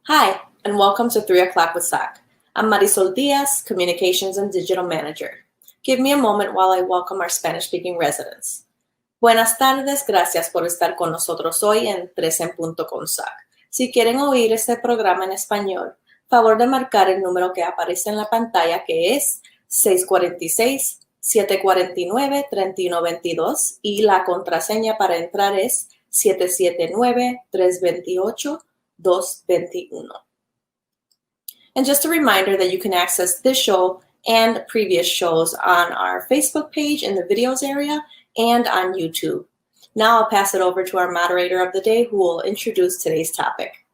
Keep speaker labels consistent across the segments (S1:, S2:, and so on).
S1: Hi, and welcome to 3 o'clock with SOC. I'm Marisol Diaz, Communications and Digital Manager. Give me a moment while I welcome our Spanish-speaking residents. Buenas tardes, gracias por estar con nosotros hoy en 3 en punto con SOC. Si quieren oír este programa en español, favor de marcar el número que aparece en la pantalla, que es 646-749-3122, y la contraseña para entrar es 779-328-221. And just a reminder that you can access this show and previous shows on our Facebook page in the videos area and on YouTube. Now I'll pass it over to our moderator of the day, who will introduce today's topic.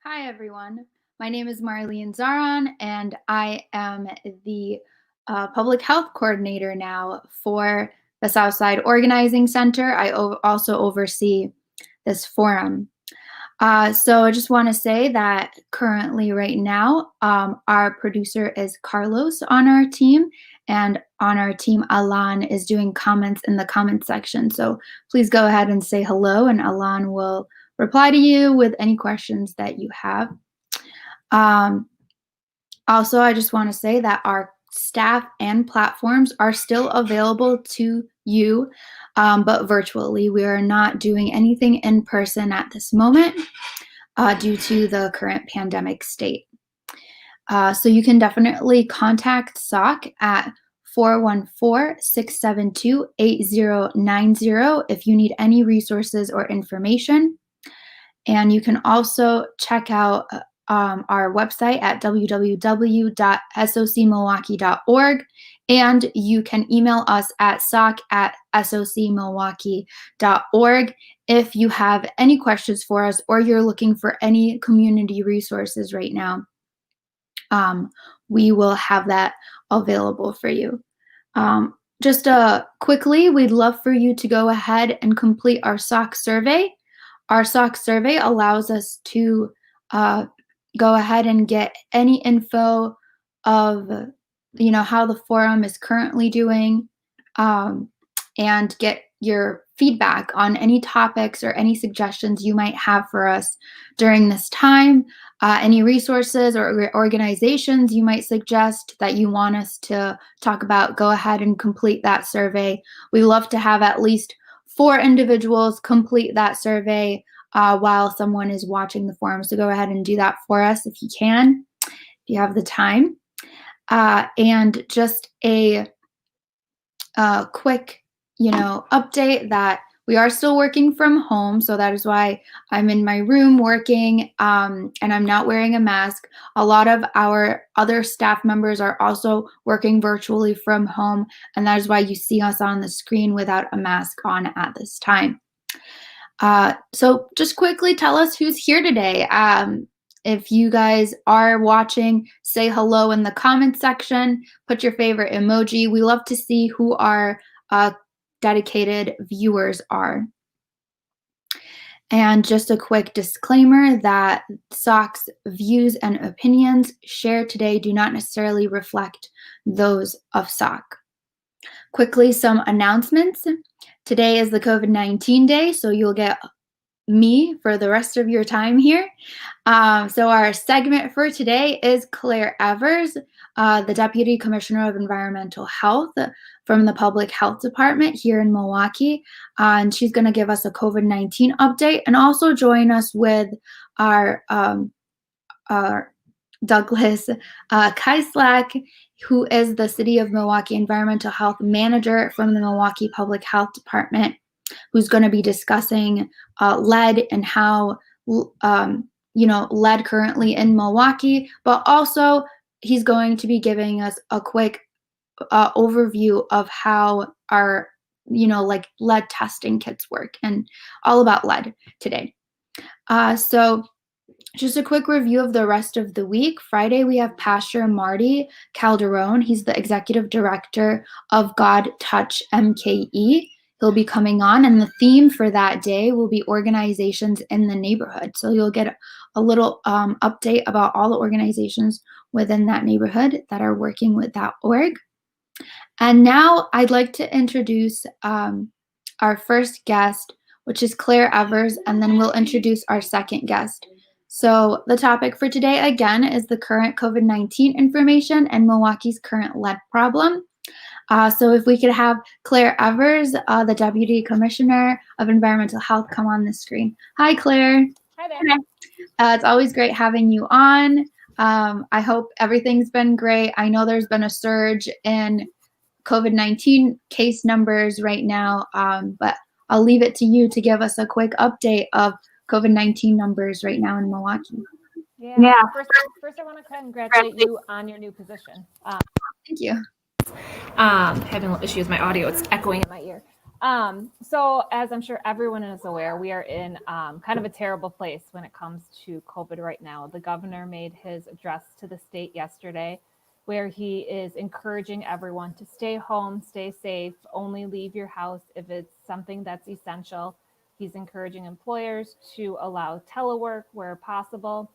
S2: Hi, everyone. My name is Marlene Zaron, and I am the Public Health Coordinator now for the Southside Organizing Center. I also oversee this forum. So I just want to say that currently right now, our producer is Carlos on our team, and on our team, Alan is doing comments in the comment section. So please go ahead and say hello, and Alan will reply to you with any questions that you have. Also, I just want to say that our staff and platforms are still available to you, but virtually. We are not doing anything in person at this moment due to the current pandemic state. So you can definitely contact SOC at 414-672-8090 if you need any resources or information. And you can also check out our website at www.socmilwaukee.org, and you can email us at soc@socmilwaukee.org if you have any questions for us or you're looking for any community resources right now. We will have that available for you. Just quickly, we'd love for you to go ahead and complete our SOC survey. Our SOC survey allows us to go ahead and get any info of, how the forum is currently doing, and get your feedback on any topics or any suggestions you might have for us during this time. Any resources or organizations you might suggest that you want us to talk about, go ahead and complete that survey. We love to have at least 4 individuals complete that survey while someone is watching the forum. So go ahead and do that for us if you can, if you have the time. And just a quick, update that we are still working from home. So that is why I'm in my room working, and I'm not wearing a mask. A lot of our other staff members are also working virtually from home, and that is why you see us on the screen without a mask on at this time. So just quickly tell us who's here today. If you guys are watching, say hello in the comment section, put your favorite emoji. We love to see who our dedicated viewers are. And just a quick disclaimer that SOC's views and opinions shared today do not necessarily reflect those of SOC. Quickly, some announcements. Today is the COVID-19 day, so you'll get me for the rest of your time here. So our segment for today is Claire Evers, the Deputy Commissioner of Environmental Health from the Public Health Department here in Milwaukee. And she's going to give us a COVID-19 update and also join us with our Douglas Cieslak, who is the City of Milwaukee Environmental Health Manager from the Milwaukee Public Health Department, who's going to be discussing lead and how, lead currently in Milwaukee, but also he's going to be giving us a quick overview of how our, lead testing kits work and all about lead today. So just a quick review of the rest of the week. Friday, we have Pastor Marty Calderon. He's the Executive Director of God Touch MKE. He'll be coming on, and the theme for that day will be organizations in the neighborhood. So you'll get a little update about all the organizations within that neighborhood that are working with that org. And now I'd like to introduce our first guest, which is Claire Evers, and then we'll introduce our second guest. So the topic for today, again, is the current COVID-19 information and Milwaukee's current lead problem. So if we could have Claire Evers, the Deputy Commissioner of Environmental Health, come on the screen. Hi, Claire.
S3: Hi there.
S2: It's always great having you on. I hope everything's been great. I know there's been a surge in COVID-19 case numbers right now, but I'll leave it to you to give us a quick update of COVID-19 numbers right now in Milwaukee.
S3: Yeah. First I want to congratulate you on your new position.
S2: Thank you.
S3: Having a little issue with my audio. It's echoing in my ear. So as I'm sure everyone is aware, we are in kind of a terrible place when it comes to COVID right now. The governor made his address to the state yesterday, where he is encouraging everyone to stay home, stay safe, only leave your house if it's something that's essential. He's encouraging employers to allow telework where possible.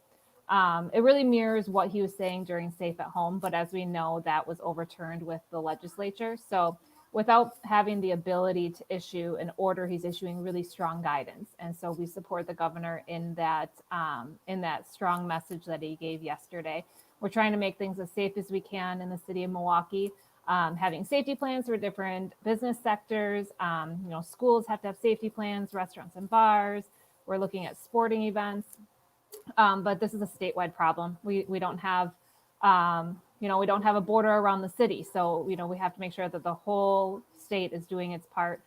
S3: It really mirrors what he was saying during Safe at Home, but as we know, that was overturned with the legislature. So without having the ability to issue an order, he's issuing really strong guidance. And so we support the governor in that strong message that he gave yesterday. We're trying to make things as safe as we can in the city of Milwaukee, having safety plans for different business sectors. Schools have to have safety plans, restaurants and bars. We're looking at sporting events. But this is a statewide problem. We don't have, we don't have a border around the city. So, we have to make sure that the whole state is doing its part.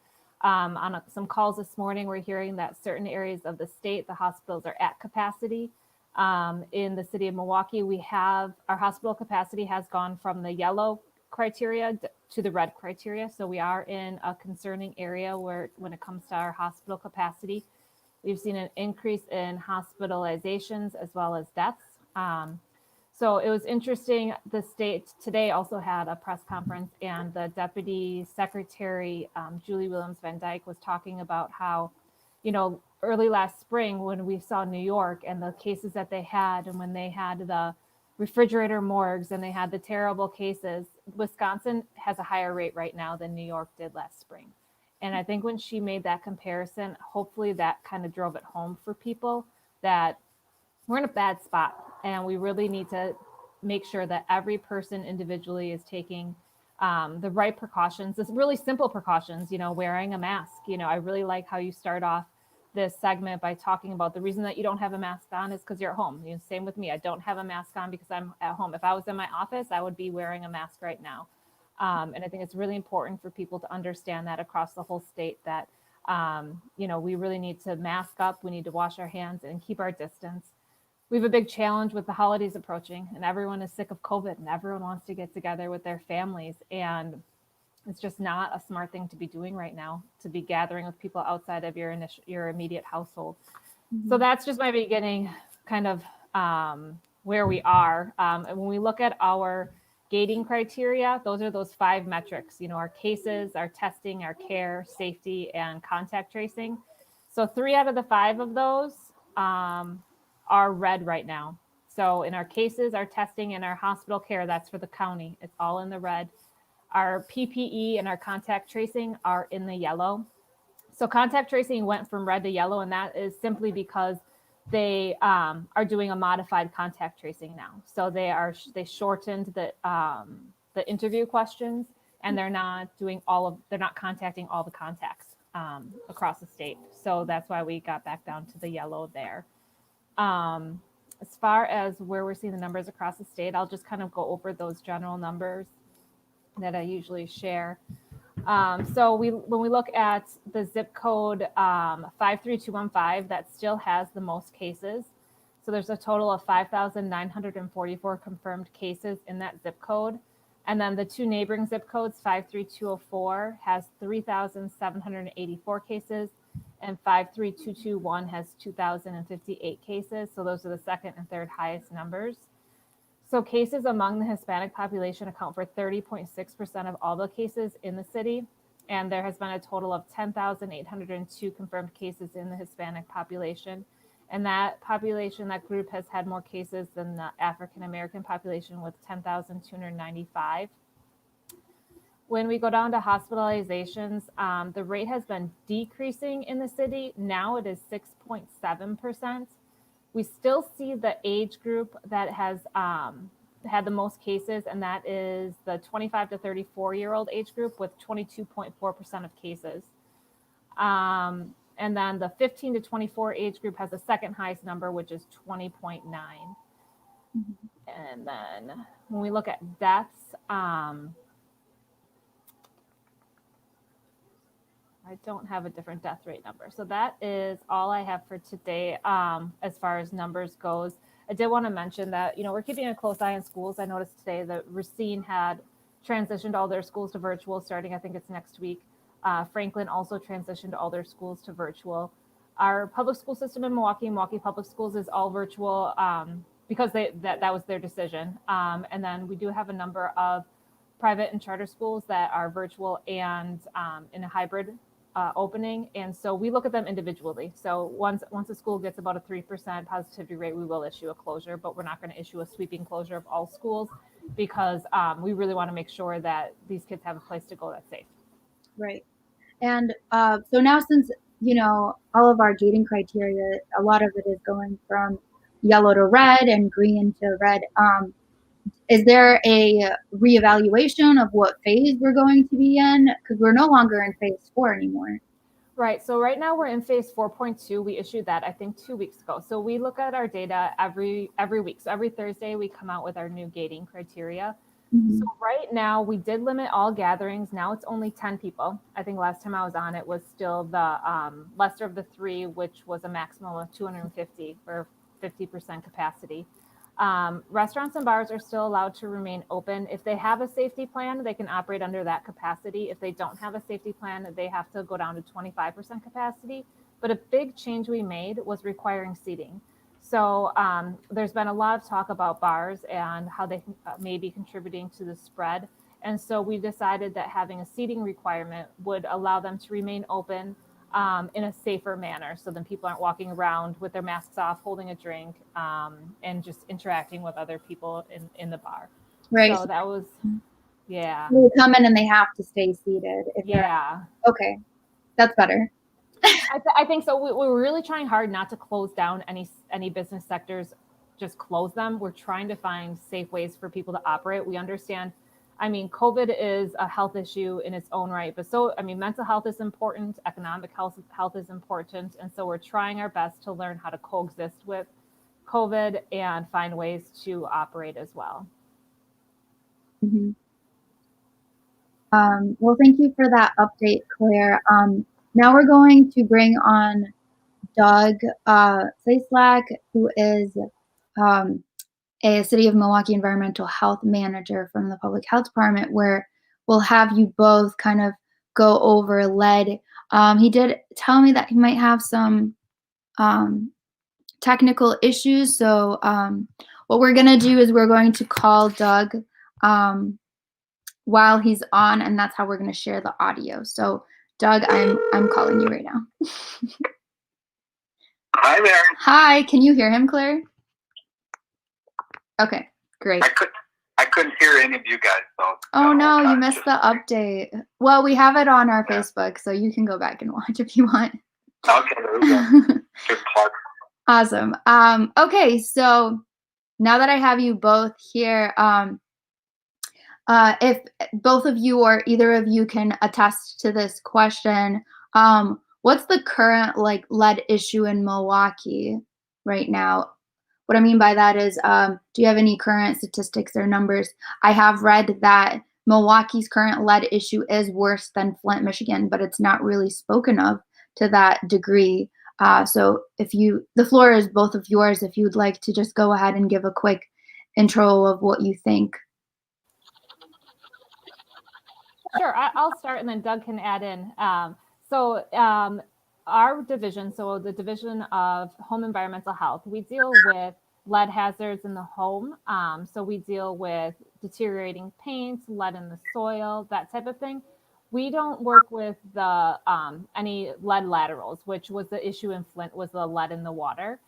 S3: On some calls this morning, we're hearing that certain areas of the state, the hospitals are at capacity. In the city of Milwaukee, our hospital capacity has gone from the yellow criteria to the red criteria. So we are in a concerning area when it comes to our hospital capacity. We've seen an increase in hospitalizations as well as deaths. So it was interesting. The state today also had a press conference, and the Deputy Secretary, Julie Williams Van Dyke, was talking about how, early last spring when we saw New York and the cases that they had, and when they had the refrigerator morgues and they had the terrible cases, Wisconsin has a higher rate right now than New York did last spring. And I think when she made that comparison, hopefully that kind of drove it home for people that we're in a bad spot, and we really need to make sure that every person individually is taking the right precautions. It's really simple precautions, wearing a mask. I really like how you start off this segment by talking about the reason that you don't have a mask on is because you're at home. Same with me. I don't have a mask on because I'm at home. If I was in my office, I would be wearing a mask right now. And I think it's really important for people to understand that across the whole state that, we really need to mask up. We need to wash our hands and keep our distance. We have a big challenge with the holidays approaching, and everyone is sick of COVID, and everyone wants to get together with their families. And it's just not a smart thing to be doing right now, to be gathering with people outside of your immediate household. Mm-hmm. So that's just my beginning kind of where we are. And when we look at our gating criteria, those are those 5 metrics, our cases, our testing, our care, safety, and contact tracing. So 3 out of the 5 of those are red right now. So in our cases, our testing, and our hospital care, that's for the county. It's all in the red. Our PPE and our contact tracing are in the yellow. So contact tracing went from red to yellow, and that is simply because they are doing a modified contact tracing now. So they shortened the interview questions, and they're not contacting all the contacts across the state. So that's why we got back down to the yellow there. As far as where we're seeing the numbers across the state, I'll just kind of go over those general numbers that I usually share. So when we look at the zip code 53215, that still has the most cases. So there's a total of 5,944 confirmed cases in that zip code. And then the 2 neighboring zip codes, 53204 has 3,784 cases, and 53221 has 2,058 cases. So those are the second and third highest numbers. So cases among the Hispanic population account for 30.6% of all the cases in the city. And there has been a total of 10,802 confirmed cases in the Hispanic population. And that group has had more cases than the African American population with 10,295. When we go down to hospitalizations, the rate has been decreasing in the city. Now it is 6.7%. We still see the age group that has had the most cases, and that is the 25 to 34-year-old age group with 22.4% of cases. And then the 15 to 24 age group has the second highest number, which is 20.9. And then when we look at deaths, I don't have a different death rate number. So that is all I have for today as far as numbers goes. I did want to mention that, we're keeping a close eye on schools. I noticed today that Racine had transitioned all their schools to virtual starting, I think it's next week. Franklin also transitioned all their schools to virtual. Our public school system in Milwaukee Public Schools is all virtual because that was their decision. And then we do have a number of private and charter schools that are virtual and in a hybrid opening. And so we look at them individually. So once a school gets about a 3% positivity rate, we will issue a closure, but we're not going to issue a sweeping closure of all schools because we really want to make sure that these kids have a place to go that's safe.
S2: Right. And so now since, all of our gating criteria, a lot of it is going from yellow to red and green to red. Is there a reevaluation of what phase we're going to be in? Because we're no longer in phase 4 anymore.
S3: Right. So right now we're in phase 4.2. We issued that, I think, 2 weeks ago. So we look at our data every week. So every Thursday we come out with our new gating criteria. Mm-hmm. So right now we did limit all gatherings. Now it's only 10 people. I think last time I was on, it was still the lesser of the 3, which was a maximum of 250 or 50% capacity. Restaurants and bars are still allowed to remain open. If they have a safety plan, they can operate under that capacity. If they don't have a safety plan, they have to go down to 25% capacity. But a big change we made was requiring seating. So there's been a lot of talk about bars and how they may be contributing to the spread. And so we decided that having a seating requirement would allow them to remain open in a safer manner. So then people aren't walking around with their masks off, holding a drink, and just interacting with other people in the bar.
S2: Right.
S3: So that was, yeah.
S2: They come in and they have to stay seated.
S3: Yeah.
S2: Okay. That's better.
S3: I think so. We're really trying hard not to close down any business sectors, just close them. We're trying to find safe ways for people to operate. We understand, COVID is a health issue in its own right, but mental health is important, economic health is important. And so we're trying our best to learn how to coexist with COVID and find ways to operate as well.
S2: Mm-hmm. Well, thank you for that update, Claire. Now we're going to bring on Doug Cieslak, who is a City of Milwaukee Environmental Health Manager from the Public Health Department, where we'll have you both kind of go over lead. He did tell me that he might have some technical issues. So what we're going to do is we're going to call Doug while he's on, and that's how we're going to share the audio. So Doug, I'm calling you right now.
S4: Hi there.
S2: Hi, can you hear him, Claire? Okay, great.
S4: I couldn't hear any of you guys, so.
S2: Oh no, you missed the update. Well, we have it on our Facebook, so you can go back and watch if you want.
S4: Okay, there we go. Good plug.
S2: Awesome. Okay, so now that I have you both here, if both of you or either of you can attest to this question, what's the current lead issue in Milwaukee right now? What I mean by that is, do you have any current statistics or numbers? I have read that Milwaukee's current lead issue is worse than Flint, Michigan, but it's not really spoken of to that degree. So the floor is both of yours if you'd like to just go ahead and give a quick intro of what you think.
S3: Sure, I'll start and then Doug can add in. Our division, so the Division of Home Environmental Health, we deal with lead hazards in the home. So we deal with deteriorating paint, lead in the soil, that type of thing. We don't work with the any lead laterals, which was the issue in Flint, was the lead in the water.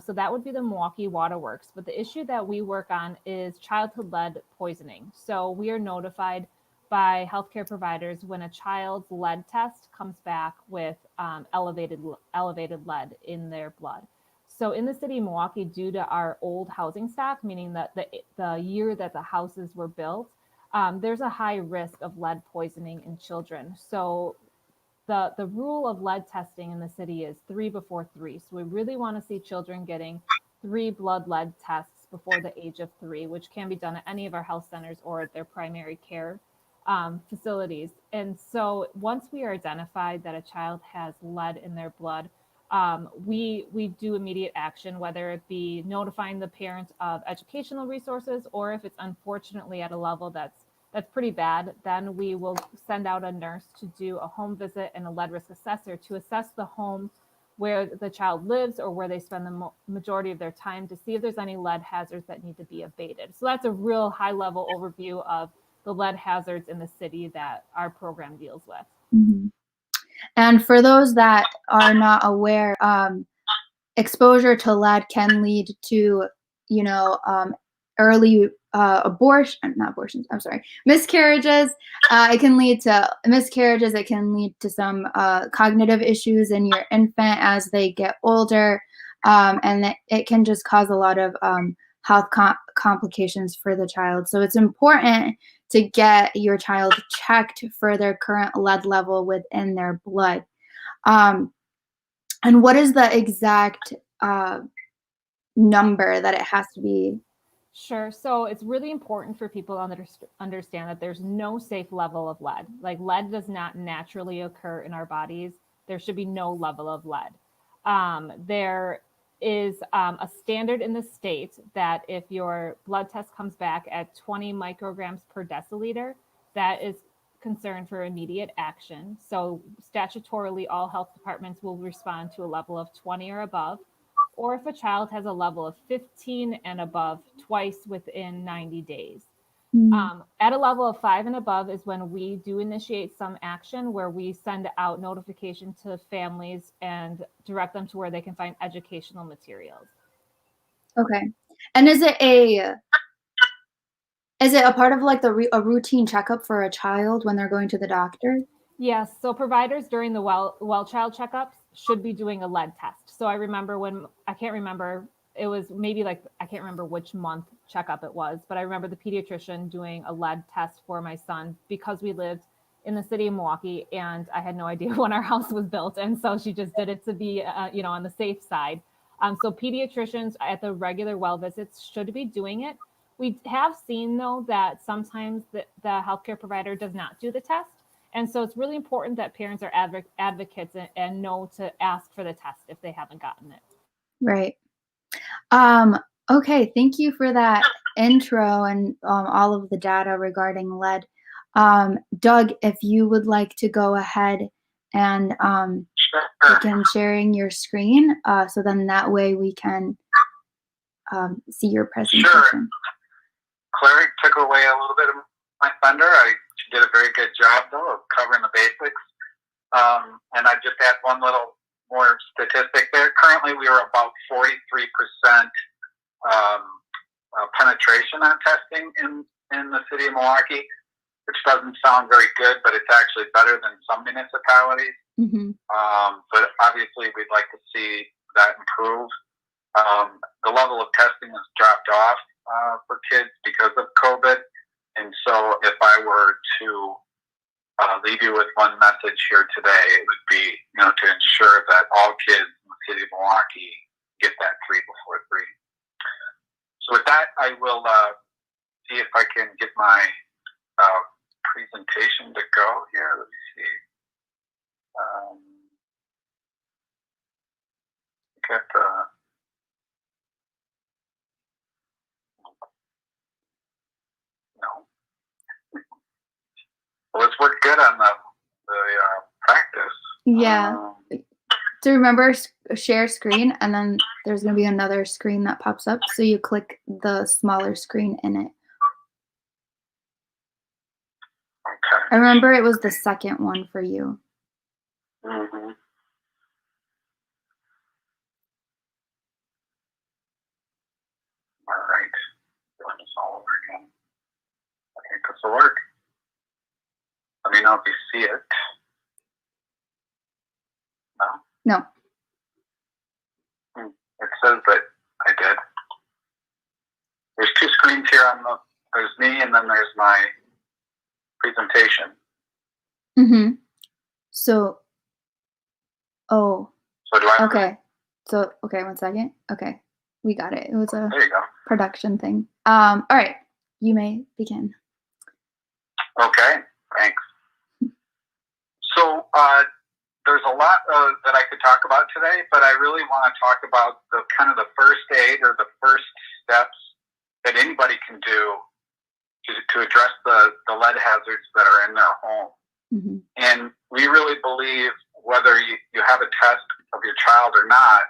S3: So that would be the Milwaukee Water Works. But the issue that we work on is childhood lead poisoning. So we are notified by healthcare providers when a child's lead test comes back with elevated lead in their blood. So in the city of Milwaukee, due to our old housing stock, meaning that the year that the houses were built, there's a high risk of lead poisoning in children. So the rule of lead testing in the city is 3 before 3. So we really want to see children getting 3 blood lead tests before the age of 3, which can be done at any of our health centers or at their primary care facilities. And so once we are identified that a child has lead in their blood, we do immediate action, whether it be notifying the parent of educational resources, or if it's unfortunately at a level that's pretty bad, then we will send out a nurse to do a home visit and a lead risk assessor to assess the home where the child lives or where they spend the majority of their time to see if there's any lead hazards that need to be abated. So that's a real high level overview of the lead hazards in the city that our program deals with.
S2: Mm-hmm. And for those that are not aware, exposure to lead can lead to, early miscarriages. It can lead to miscarriages. It can lead to some cognitive issues in your infant as they get older. And it can just cause a lot of health complications for the child. So it's important to get your child checked for their current lead level within their blood. And what is the exact number that it has to be?
S3: Sure. So it's really important for people to understand that there's no safe level of lead. Like, lead does not naturally occur in our bodies. There should be no level of lead. There is a standard in the state that if your blood test comes back at 20 micrograms per deciliter, that is concern for immediate action. So statutorily, all health departments will respond to a level of 20 or above, or if a child has a level of 15 and above, twice within 90 days. At a level of 5 and above is when we do initiate some action where we send out notification to families and direct them to where they can find educational materials.
S2: Okay. And is it a part of like a routine checkup for a child when they're going to the doctor?
S3: Yes. So providers during the well child checkups should be doing a lead test. So I remember it was maybe like, I can't remember which month checkup it was, but I remember the pediatrician doing a lead test for my son because we lived in the city of Milwaukee and I had no idea when our house was built. And so she just did it to be, on the safe side. So pediatricians at the regular well visits should be doing it. We have seen, though, that sometimes the healthcare provider does not do the test. And so it's really important that parents are advocates and know to ask for the test if they haven't gotten it.
S2: Right. Okay. Thank you for that intro and all of the data regarding lead. Doug, if you would like to go ahead and begin sharing your screen, so then that way we can see your presentation.
S4: Sure. Clary took away a little bit of my thunder. She did a very good job, though, of covering the basics. And I just add one little more statistic there. Currently, we are about 43% penetration on testing in the city of Milwaukee, which doesn't sound very good, but it's actually better than some municipalities.
S2: Mm-hmm.
S4: But obviously, we'd like to see that improve. The level of testing has dropped off for kids because of COVID. And so if I were to leave you with one message here today, it would be, to ensure that all kids in the city of Milwaukee get that 3 before 3. So with that, I will see if I can get my presentation to go here. Let me see. No. Well, it's worked good on the practice.
S2: Yeah. So remember, share screen, and then there's going to be another screen that pops up. So you click the smaller screen in it.
S4: Okay.
S2: I remember it was the second one for you.
S4: Mm-hmm. All right. Doing this all over again. I think this will work. know if you see it. No?
S2: No.
S4: It says that I did. There's two screens here. There's me, and then there's my presentation.
S2: Mm-hmm. So,
S4: So do I?
S2: okay. So, okay, 1 second. Okay, we got it. It was a
S4: There you go.
S2: production thing. All right, you may begin.
S4: Okay, thanks. So there's a lot that I could talk about today, but I really want to talk about the kind of the first aid or the first steps that anybody can do to address the lead hazards that are in their home.
S2: Mm-hmm.
S4: And we really believe whether you have a test of your child or not,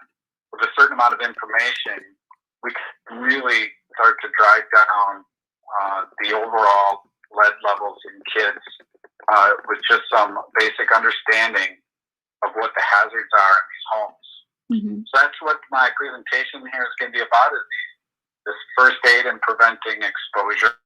S4: with a certain amount of information, we can really start to drive down the overall lead levels in kids with just some basic understanding of what the hazards are in these homes.
S2: Mm-hmm.
S4: So that's what my presentation here is going to be about, is this first aid and preventing exposure.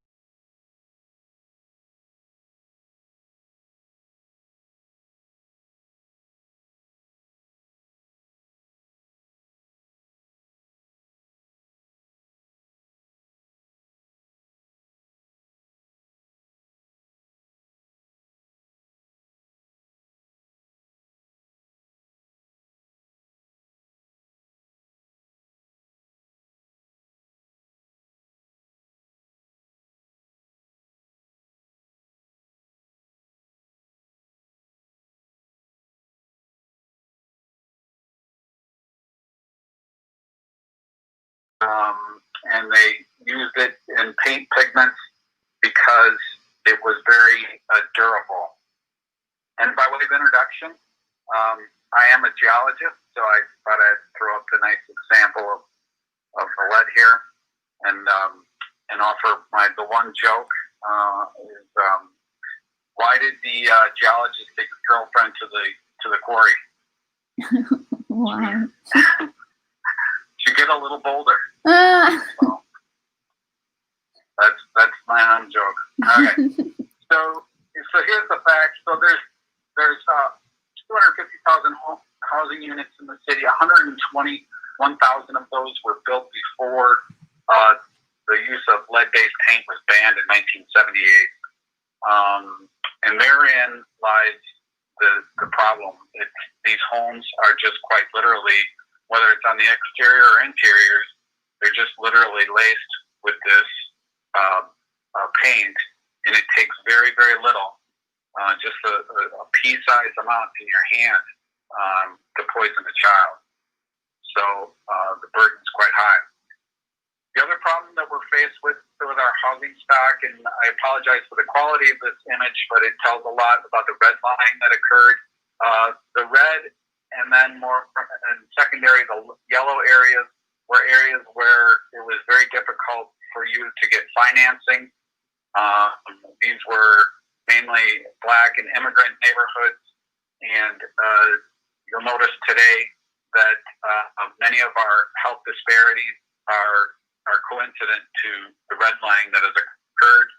S4: And they used it in paint pigments because it was very durable. And by way of introduction, I am a geologist, so I thought I'd throw up a nice example of the lead here, and offer the one joke is why did the geologist take his girlfriend to the quarry?
S2: Wow.
S4: To get a little bolder. So that's my own joke. Okay. So here's the facts. So there's 250,000 housing units in the city. 121,000 of those were built before the use of lead-based paint was banned in 1978. And therein lies the problem. These homes are just quite literally, whether it's on the exterior or interiors, they're just literally laced with this paint, and it takes very, very little, just a pea-sized amount in your hand to poison a child. So the burden's quite high. The other problem that we're faced with our housing stock, and I apologize for the quality of this image, but it tells a lot about the redlining that occurred. The red, and then more and secondary, the yellow areas were areas where it was very difficult for you to get financing. These were mainly Black and immigrant neighborhoods, and you'll notice today that many of our health disparities are coincident to the redlining that has occurred.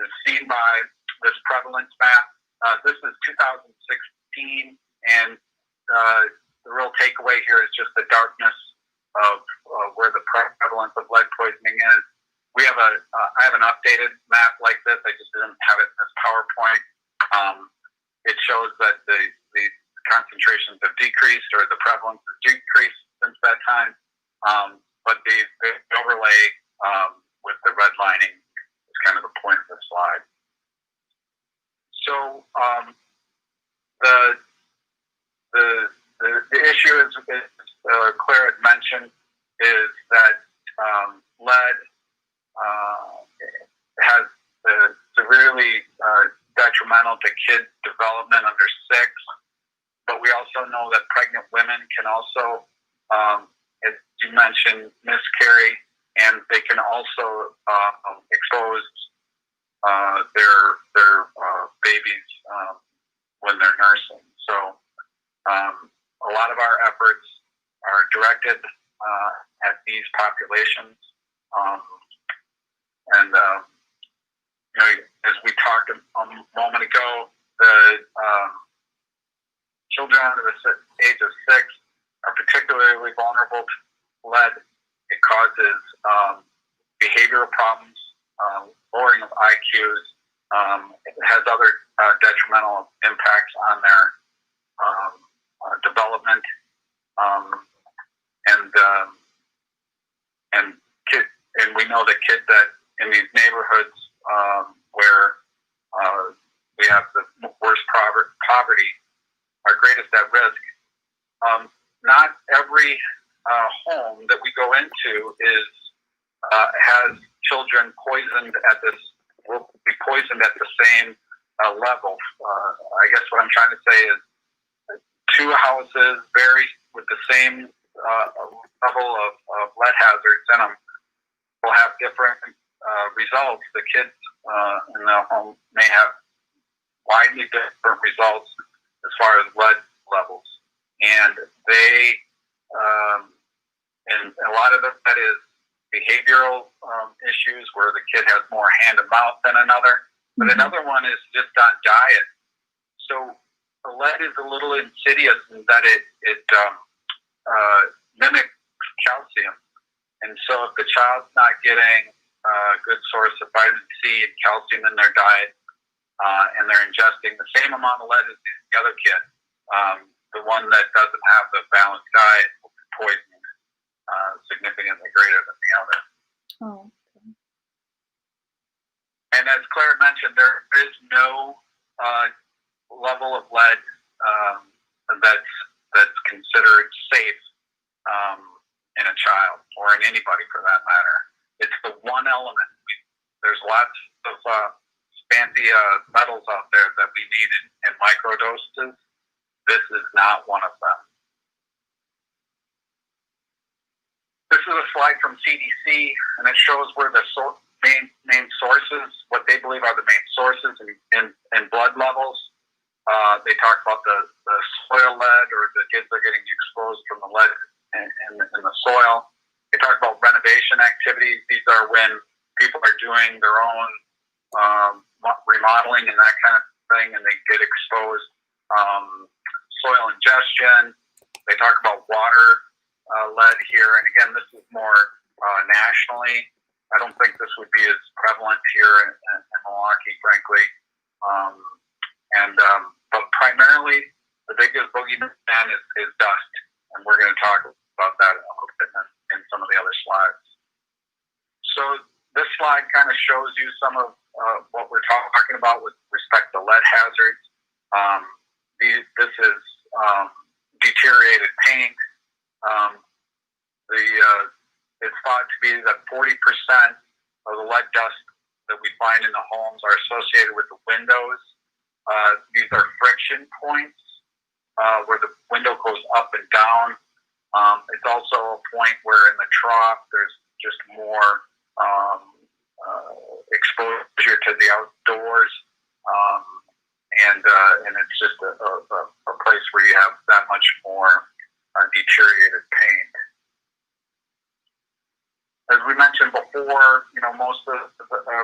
S4: As seen by this prevalence map, this is 2016, and the real takeaway here is just the darkness of where the prevalence of lead poisoning is. I have an updated map like this. I just didn't have it in this PowerPoint. It shows that the concentrations have decreased, or the prevalence has decreased since that time. But the overlay with the redlining is kind of the point of the slide. So the issue is Claire had mentioned, is that lead has severely detrimental to kids' development under 6. But we also know that pregnant women can also, as you mentioned, miscarry, and they can also expose their babies when they're nursing. So a lot of our efforts are directed at these populations. And as we talked a moment ago, the children under the age of 6 are particularly vulnerable to lead. It causes behavioral problems, lowering of IQs. It has other detrimental impacts on their development, and we know that kids that in these neighborhoods where we have the worst poverty are greatest at risk. Not every home that we go into has children poisoned will be poisoned at the same level. I guess what I'm trying to say is 2 houses with the same level of lead hazards in them will have different results. The kids in the home may have widely different results as far as lead levels, and and a lot of that is behavioral issues where the kid has more hand and mouth than another. But another one is just on diet. So the lead is a little insidious in that it mimics calcium. And so if the child's not getting a good source of vitamin C and calcium in their diet, and they're ingesting the same amount of lead as the other kid, the one that doesn't have the balanced diet will be poisoned significantly greater than the other.
S2: Oh. Okay.
S4: And as Claire mentioned, there is no level of lead that's considered safe in a child or in anybody for that matter. It's the one element. There's lots of fancy metals out there that we need in microdoses. This is not one of them. This is a slide from CDC, and it shows where the main sources, what they believe are the main sources in blood levels. They talk about the soil lead, or the kids are getting exposed from the lead in the soil. They talk about renovation activities. These are when people are doing their own remodeling and that kind of thing, and they get exposed. Soil ingestion. They talk about water lead here, and again, this is more nationally. I don't think this would be as prevalent here in Milwaukee, frankly. But primarily, the biggest boogeyman is dust, and we're going to talk about that a little bit in some of the other slides. So this slide kind of shows you some of what we're talking about with respect to lead hazards. This is deteriorated paint. It's thought to be that 40% of the lead dust that we find in the homes are associated with the windows. These are friction points where the window goes up and down. It's also a point where in the trough there's just more exposure to the outdoors, and it's just a place where you have that much more deteriorated paint. As we mentioned before,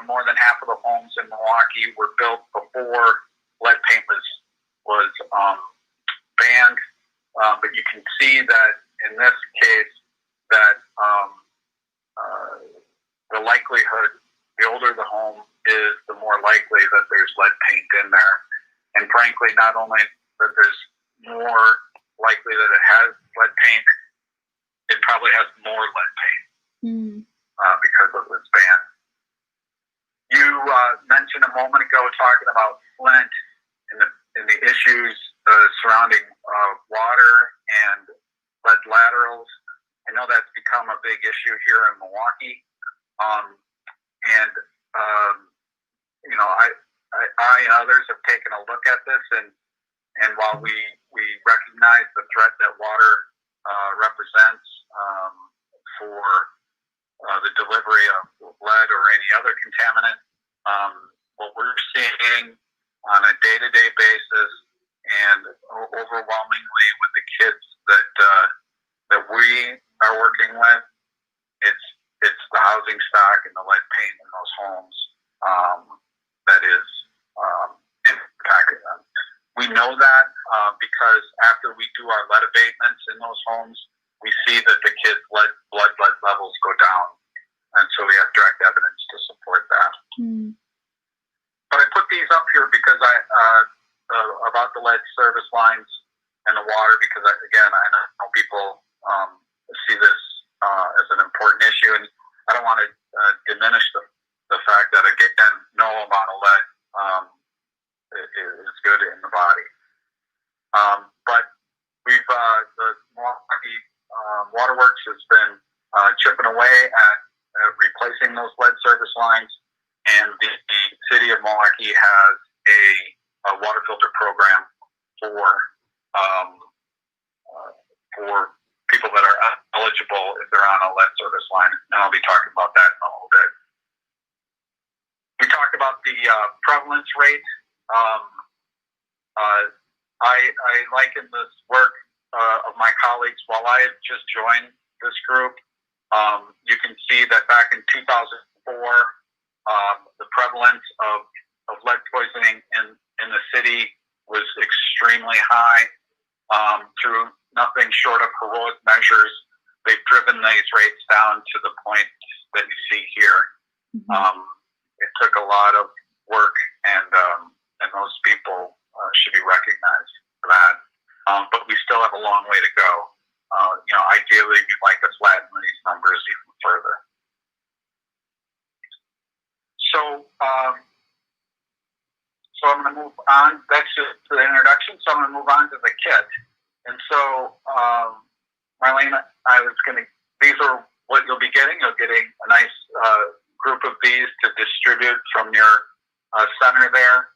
S4: more than half of the homes in Milwaukee were built before lead paint was banned. But you can see that in this case that the likelihood, the older the home is, the more likely that there's lead paint in there. And frankly, not only that there's more likely that it has lead paint, it probably has more lead paint because of this ban. You mentioned a moment ago talking about Flint and the issues surrounding water and lead laterals. I know that's become a big issue here in Milwaukee. I and others have taken a look at this, and while we recognize the threat that water represents for the delivery of lead or any other contaminant, what we're seeing on a day-to-day basis and overwhelmingly with the kids that we are working with, it's the housing stock and the lead paint in those homes that is impacting them. know that because after we do our lead abatements in those homes, we see that the kids' blood levels go down. And so we have direct evidence to support that.
S2: Mm.
S4: But I put these up here because about the lead service lines and the water, because I know people see this as an important issue, and I don't want to diminish the fact that, again, no amount of lead is good in the body. But the Milwaukee Waterworks has been chipping away at replacing those lead service lines, and the city of Milwaukee has a water filter program for people that are eligible if they're on a lead service line, and I'll be talking about that in a little bit. We talked about the prevalence rate. I liken this work of my colleagues. While I had just joined this group, you can see that back in 2004, the prevalence of lead poisoning in the city was extremely high. Through nothing short of heroic measures, they've driven these rates down to the point that you see here.
S2: Mm-hmm.
S4: It took a lot of work, and those people should be recognized for that. But we still have a long way to go. Ideally, we'd like to flatten these numbers even further. So I'm going to move on. That's just the introduction. So I'm going to move on to the kit. And so, Marlene, these are what you'll be getting. You're getting a nice group of these to distribute from your center there.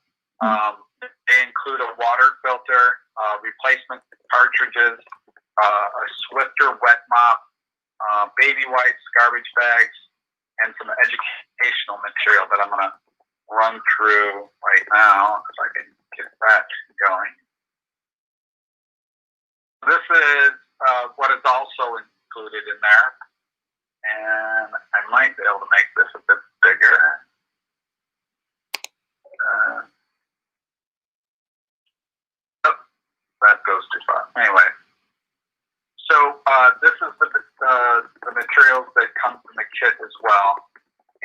S4: They include a water filter, replacement cartridges, a Swifter wet mop, baby wipes, garbage bags, and some educational material that I'm going to run through right now, if I can get that going. This is what is also included in there, and I might be able to make this a bit bigger. That goes too far. Anyway, so this is the materials that come from the kit as well,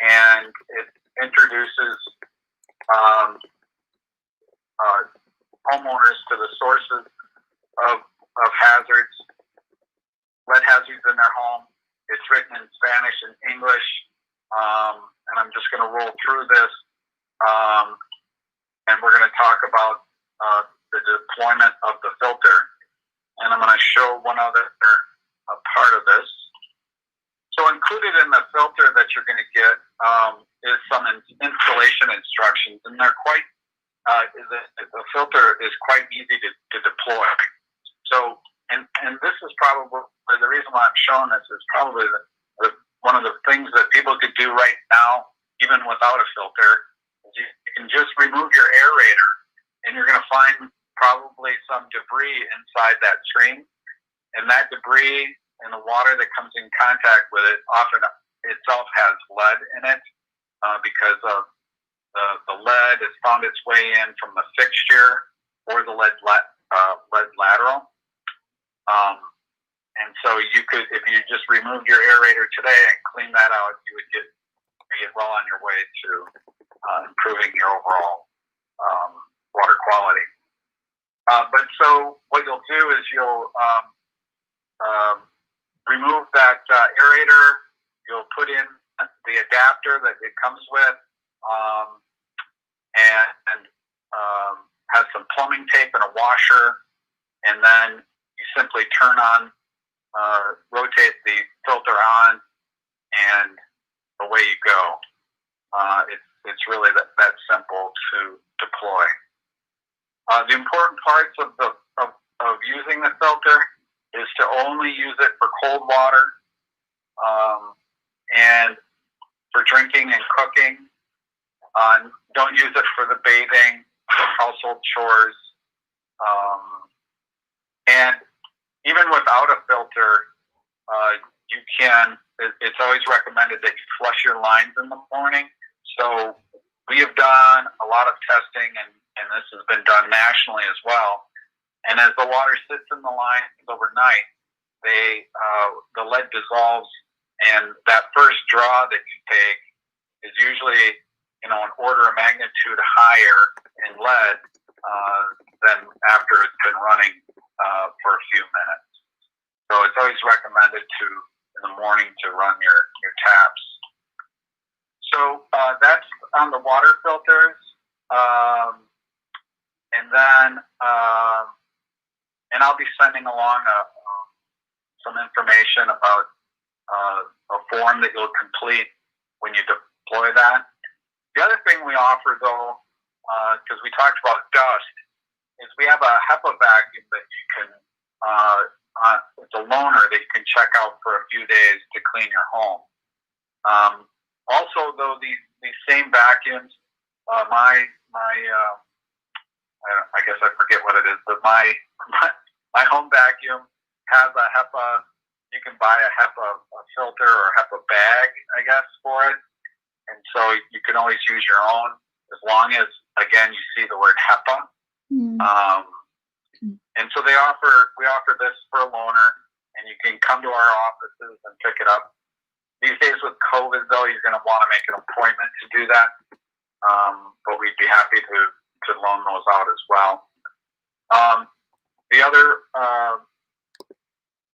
S4: and it introduces homeowners to the sources of hazards, lead hazards in their home. It's written in Spanish and English, and I'm just going to roll through this, and we're going to talk about the deployment of the filter, and I'm going to show one other part of this. So included in the filter that you're going to get is some installation instructions, and they're quite. The filter is quite easy to deploy. So, and this is probably the reason why I'm showing this is probably one of the things that people could do right now, even without a filter. Is you can just remove your aerator, and you're going to find probably some debris inside that stream, and that debris and the water that comes in contact with it often itself has lead in it because of the lead has found its way in from the fixture or the lead lateral. And so you could, if you just remove your aerator today and clean that out, you would get well on your way to improving your overall water quality. But so what you'll do is you'll remove that aerator. You'll put in the adapter that it comes with, and has some plumbing tape and a washer, and then you simply turn on, rotate the filter on, and away you go. It's really that simple to deploy. The important parts of using the filter is to only use it for cold water, and for drinking and cooking. Don't use it for the bathing, household chores, and even without a filter, you can. It's always recommended that you flush your lines in the morning. So we have done a lot of testing, and and this has been done nationally as well. And as the water sits in the lines overnight, the lead dissolves, and that first draw that you take is usually, an order of magnitude higher in lead than after it's been running for a few minutes. So it's always recommended in the morning to run your taps. So that's on the water filters. And then, and I'll be sending along some information about a form that you'll complete when you deploy that. The other thing we offer, though, because we talked about dust, is we have a HEPA vacuum that you can, it's a loaner that you can check out for a few days to clean your home. Also, though, these same vacuums, I guess I forget what it is, but my home vacuum has a HEPA. You can buy a HEPA filter or HEPA bag, I guess, for it. And so you can always use your own as long as, again, you see the word HEPA. And so we offer this for a loaner, and you can come to our offices and pick it up. These days with COVID, though, you're going to want to make an appointment to do that. But we'd be happy to loan those out as well. The other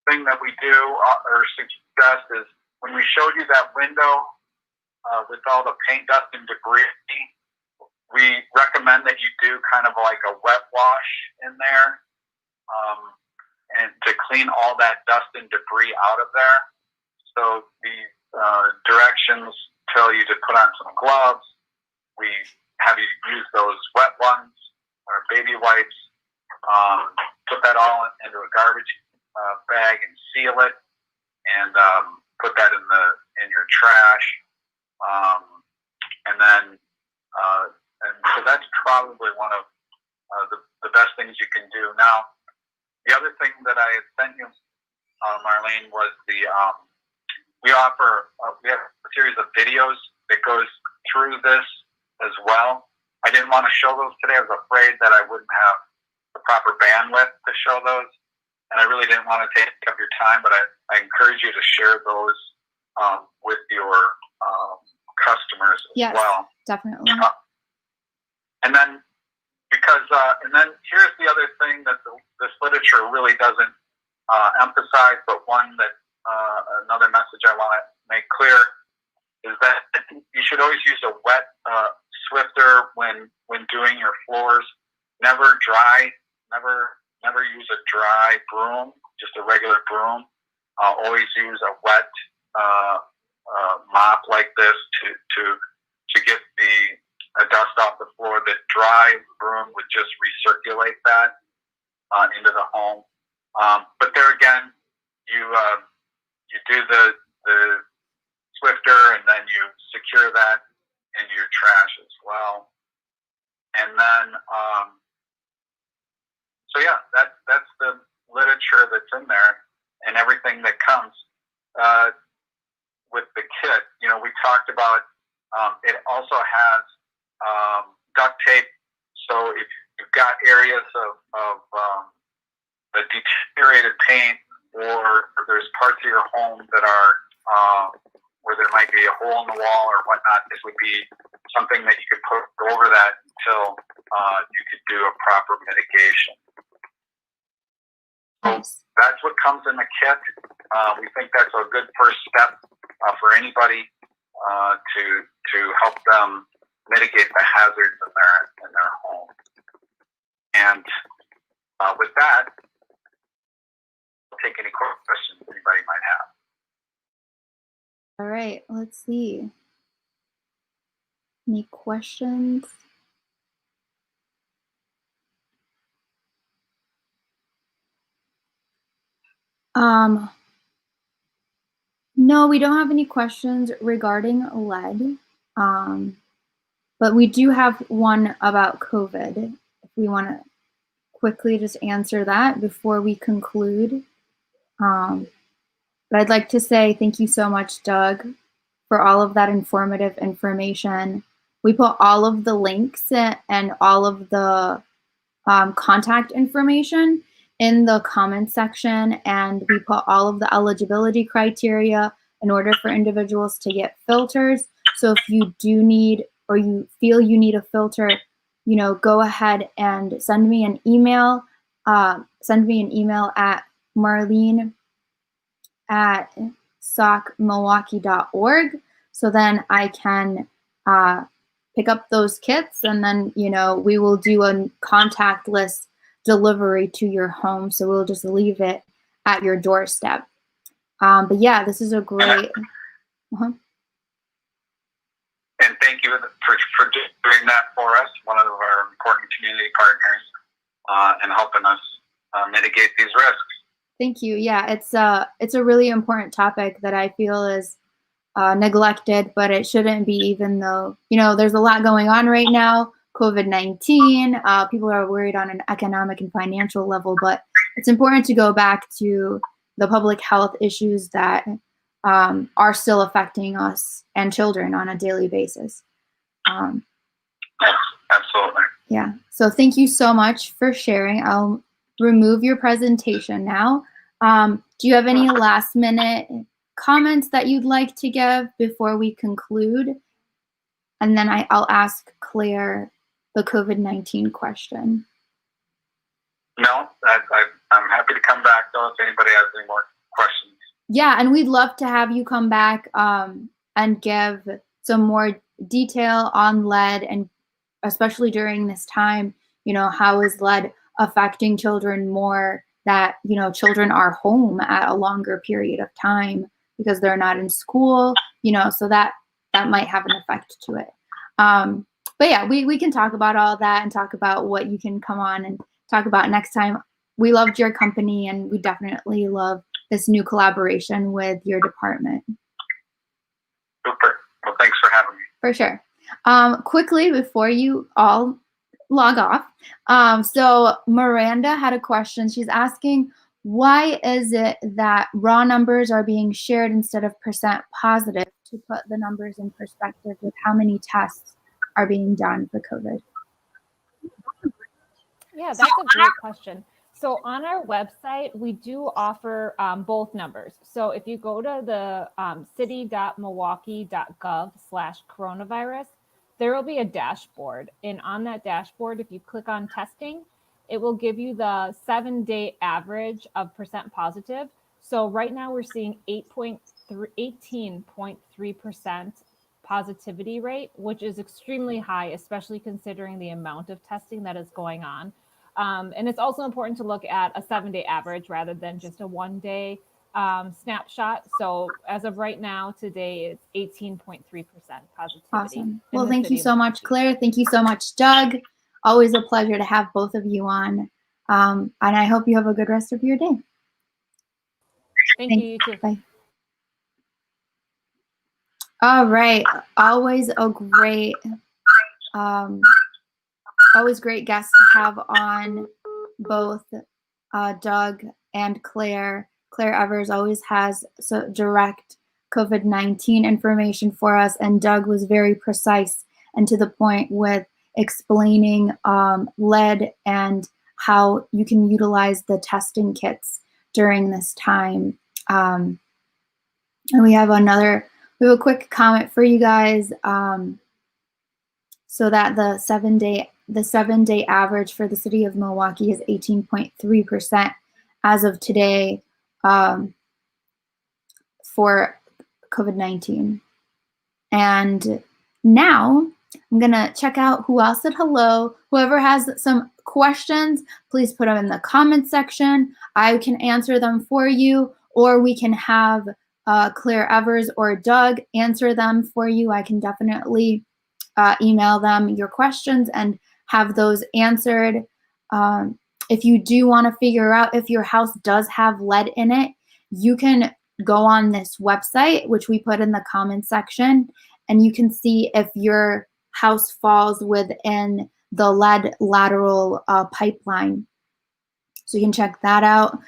S4: thing that we do or suggest is when we showed you that window with all the paint, dust, and debris, we recommend that you do kind of like a wet wash in there and to clean all that dust and debris out of there. So the directions tell you to put on some gloves. We have you use those wet ones or baby wipes. Put that all into a garbage bag and seal it, and put that in your trash. And then so that's probably one of the best things you can do. Now, the other thing that I had sent you, Marlene, was we have a series of videos that goes through this as well. I didn't want to show those today. I was afraid that I wouldn't have the proper bandwidth to show those, and I really didn't want to take up your time, but I encourage you to share those with your customers as well.
S2: Definitely.
S4: And then here's the other thing that this literature really doesn't emphasize, but one that another message I want to make clear is that you should always use a wet Swifter when doing your floors. Never use a dry broom, just a regular broom. Always use a wet mop like this to get the dust off the floor. The dry broom would just recirculate that into the home. But there again, you do the Swifter, and then you secure that into your trash as well. And then, so yeah, that's the literature that's in there and everything that comes with the kit. We talked about it also has duct tape. So if you've got areas of the deteriorated paint, or there's parts of your home that are where there might be a hole in the wall or whatnot, this would be something that you could put over that until you could do a proper mitigation.
S2: Nice.
S4: That's what comes in the kit. We think that's a good first step for anybody to help them mitigate the hazards in their home. And with that, I'll take any questions anybody might have.
S2: All right, let's see. Any questions? No, we don't have any questions regarding lead. But we do have one about COVID. If we want to quickly just answer that before we conclude. But I'd like to say thank you so much, Doug, for all of that informative information. We put all of the links and all of the contact information in the comments section, and we put all of the eligibility criteria in order for individuals to get filters. So if you do need, or you feel you need a filter, you know, go ahead and send me an email. Send me an email at marlene@socmilwaukee.org. So then I can pick up those kits, and then, you know, we will do a contactless delivery to your home. So we'll just leave it at your doorstep. But yeah, this is a great.
S4: And thank you for doing that for us, one of our important community partners, and helping us mitigate these risks.
S2: Thank you. Yeah, it's a really important topic that I feel is neglected, but it shouldn't be, even though, you know, there's a lot going on right now. COVID-19, people are worried on an economic and financial level, but it's important to go back to the public health issues that are still affecting us and children on a daily basis.
S4: Absolutely.
S2: Yeah. So thank you so much for sharing. I'll remove your presentation now. Do you have any last minute comments that you'd like to give before we conclude? And then I'll ask Claire the COVID-19 question.
S4: No, I'm happy to come back though if anybody has any more questions.
S2: Yeah, and we'd love to have you come back and give some more detail on lead, and especially during this time, you know, how is lead affecting children more, that, you know, children are home at a longer period of time because they're not in school, you know, so that might have an effect to it. But yeah, we can talk about all that and talk about what you can come on and talk about next time. We loved your company, and we definitely love this new collaboration with your department.
S4: Super. Well, thanks for having me.
S2: For sure. Quickly, before you all log off, so Miranda had a question. She's asking, why is it that raw numbers are being shared instead of percent positive, to put the numbers in perspective with how many tests are being done for COVID?
S3: Yeah, that's a great question. So on our website, we do offer both numbers. So if you go to the city.milwaukee.gov/coronavirus, there will be a dashboard. And on that dashboard, if you click on testing, it will give you the 7-day average of percent positive. So right now we're seeing 18.3% positivity rate, which is extremely high, especially considering the amount of testing that is going on. And it's also important to look at a 7-day average rather than just a 1-day snapshot. So as of right now, today, it's 18.3% positivity.
S2: Awesome. Well, thank you so much, Claire. Thank you so much, Doug. Always a pleasure to have both of you on. And I hope you have a good rest of your day.
S3: Thank you, you too.
S2: Bye. All right. Always a great, always great guests to have on, both Doug and Claire. Claire Evers always has direct COVID-19 information for us, and Doug was very precise and to the point with explaining lead and how you can utilize the testing kits during this time. And we have a quick comment for you guys. So that the 7-day average for the city of Milwaukee is 18.3% as of today for COVID-19. And now I'm gonna check out who else said hello. Whoever has some questions, please put them in the comment section. I can answer them for you, or we can have Claire Evers or Doug answer them for you. I can definitely email them your questions and have those answered. If you do want to figure out if your house does have lead in it, you can go on this website, which we put in the comment section, and you can see if your house falls within the lead lateral pipeline. So you can check that out.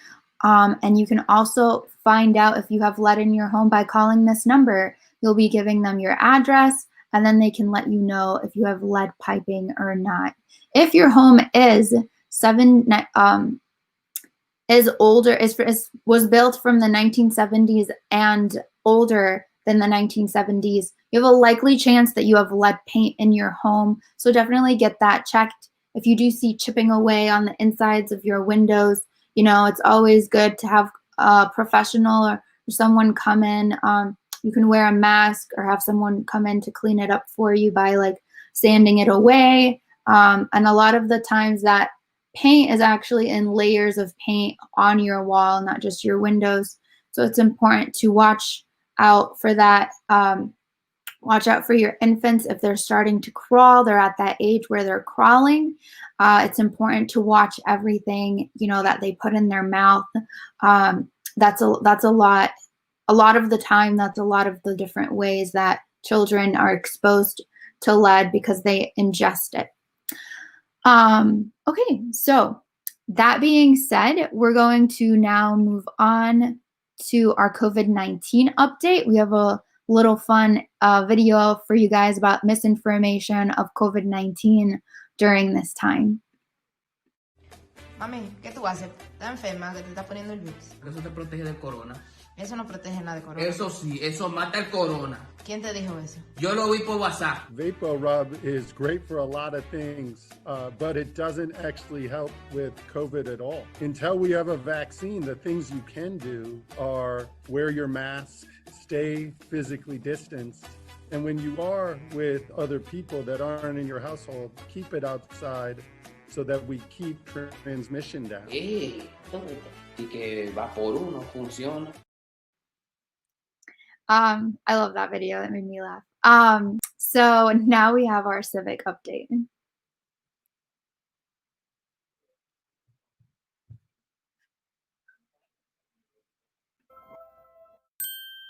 S2: And you can also find out if you have lead in your home by calling this number. You'll be giving them your address and then they can let you know if you have lead piping or not. If your home is was built from the 1970s and older than the 1970s, you have a likely chance that you have lead paint in your home. So definitely get that checked. If you do see chipping away on the insides of your windows, it's always good to have a professional or someone come in. You can wear a mask or have someone come in to clean it up for you by like sanding it away. And a lot of the times that paint is actually in layers of paint on your wall, not just your windows. So it's important to watch out for that. Watch out for your infants if they're starting to crawl. They're at that age where they're crawling. It's important to watch everything, that they put in their mouth. That's a lot. A lot of the time, that's a lot of the different ways that children are exposed to lead because they ingest it. Okay, so that being said, we're going to now move on to our COVID-19 update. We have a little fun video for you guys about misinformation of COVID-19 during this time.
S5: Mami, ¿qué tú haces? ¿Estás enferma que te estás poniendo el virus?
S6: Eso te protege del corona.
S5: Eso no protege nada de corona.
S6: Eso sí, eso mata el corona.
S5: ¿Quién te dijo eso?
S6: Yo lo vi por WhatsApp.
S7: Vapor rub is great for a lot of things, but it doesn't actually help with COVID at all. Until we have a vaccine, the things you can do are wear your mask, stay physically distanced, and when you are with other people that aren't in your household, keep it outside so that we keep transmission down.
S6: Y que va por uno, funciona.
S2: I love that video. That made me laugh. So now we have our civic update.